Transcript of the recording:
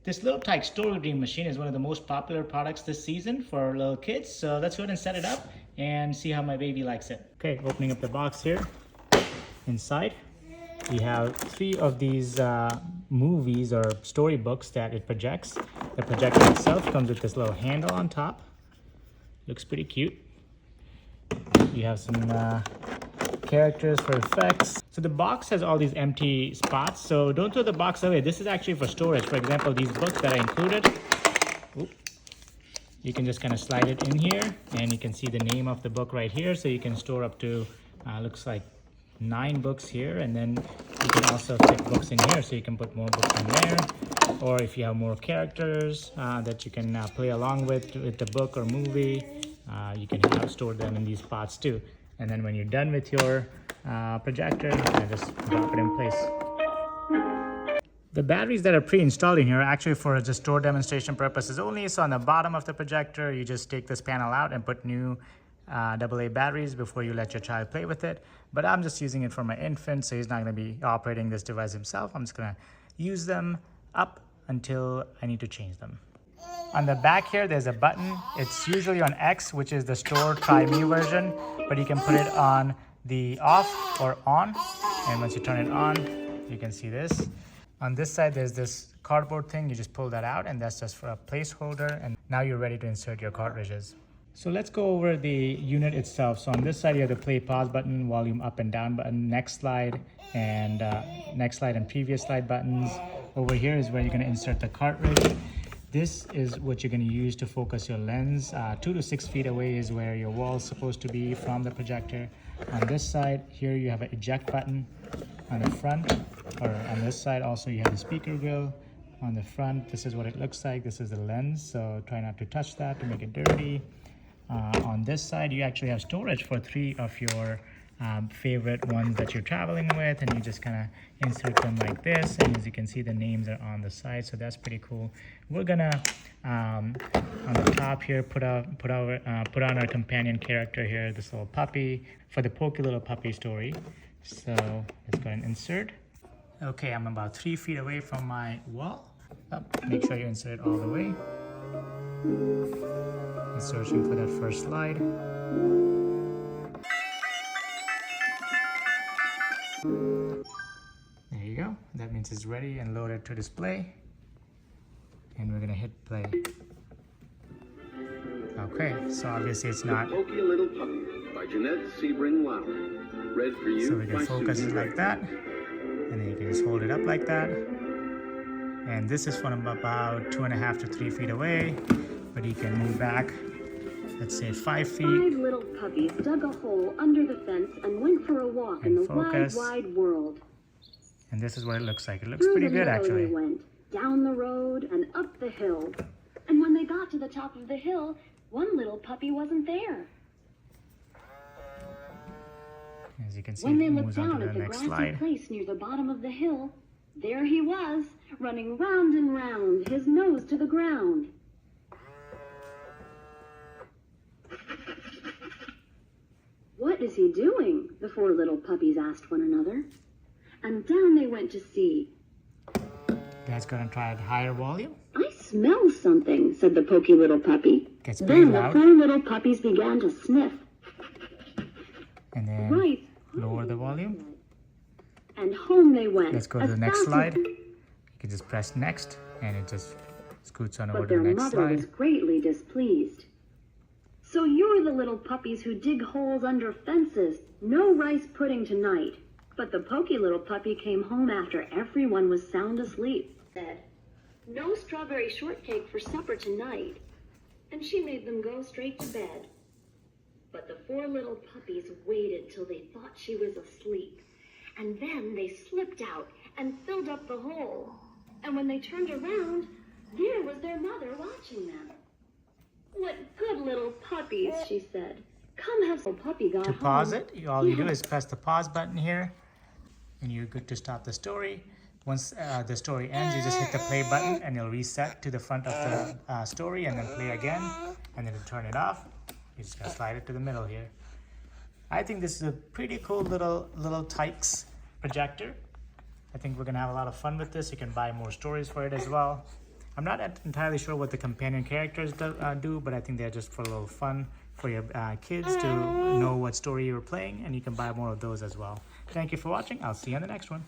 This little Tikes story reading machine is one of the most popular products this season for little kids. So let's go ahead and set it up and see how my baby likes it. Okay, opening up the box here. Inside, we have 3 of these movies or storybooks that it projects. The projector itself comes with this little handle on top. Looks pretty cute. You have some characters for effects. So the box has all these empty spots, so don't throw the box away. This is actually for storage. For example, these books that I included, you can just kind of slide it in here and you can see the name of the book right here. So you can store up to, looks like 9 books here, and then you can also fit books in here, so you can put more books in there. Or if you have more characters that you can play along with the book or movie, you can store them in these spots too. And then when you're done with your projector, you can just drop it in place. The batteries that are pre-installed in here are actually for just store demonstration purposes only. So on the bottom of the projector, you just take this panel out and put new AA batteries before you let your child play with it. But I'm just using it for my infant, so he's not going to be operating this device himself. I'm just going to use them up until I need to change them. On the back here, there's a button. It's usually on X, which is the store try me version, but you can put it on the off or on. And once you turn it on, you can see this. On this side, there's this cardboard thing. You just pull that out, and that's just for a placeholder. And now you're ready to insert your cartridges. So let's go over the unit itself. So on this side, you have the play pause button, volume up and down button, next slide and previous slide buttons. Over here is where you're going to insert the cartridge. This is what you're going to use to focus your lens. 2 to 6 feet away is where your wall is supposed to be from the projector. On this side, here you have an eject button. On the front, or on this side also, you have the speaker grill. On the front, this is what it looks like. This is the lens, so try not to touch that to make it dirty. On this side, you actually have storage for 3 of your favorite ones that you're traveling with, and you just kind of insert them like this, and as you can see, the names are on the side, so that's pretty cool. We're gonna on the top here put on our companion character here, this little puppy, for the Pokey Little Puppy story. So let's go ahead and insert. Okay, I'm about 3 feet away from my wall. Make sure you insert it all the way. And searching for that first slide. There you go. That means it's ready and loaded to display. And we're gonna hit play. Okay, so obviously it's not. Pokey Little Puppy by Jeanette Sebring-Lowry. Read for you. So we can focus it like that. And then you can just hold it up like that. And this is from about 2.5 to 3 feet away. But you can move back, let's say 5 feet. 5 little puppies dug a hole under the fence and went for a walk in the wide, wide world. And this is what it looks like. It looks pretty good, actually. They went down the road and up the hill. And when they got to the top of the hill, one little puppy wasn't there. As you can see, when they it looked moves on down to at the the next grassy slide. place near the bottom of the hill, there he was, running round and round, his nose to the ground. What is he doing? The 4 little puppies asked one another. And down they went to see. Dad's gonna try at higher volume. I smell something, said the Pokey Little Puppy. Gets pretty Then loud. the 4 little puppies began to sniff. And then Right. lower the volume. And home they went. Let's go to the next slide. You can just press next, and it just scoots on over But to their the next mother slide. was greatly displeased. So you're the little puppies who dig holes under fences. No rice pudding tonight. But the Pokey Little Puppy came home after everyone was sound asleep. Said, no strawberry shortcake for supper tonight. And she made them go straight to bed. But the 4 little puppies waited till they thought she was asleep. And then they slipped out and filled up the hole. And when they turned around, there was their mother watching them. What good little puppies, she said. Come have some puppy got To home. pause it, all you do is press the pause button here, and you're good to stop the story. Once the story ends, you just hit the play button, and it'll reset to the front of the story, and then play again, and then to turn it off, you just gotta slide it to the middle here. I think this is a pretty cool little Tikes projector. I think we're gonna have a lot of fun with this. You can buy more stories for it as well. I'm not entirely sure what the companion characters do, but I think they're just for a little fun for your kids to know what story you're playing, and you can buy more of those as well. Thank you for watching. I'll see you on the next one.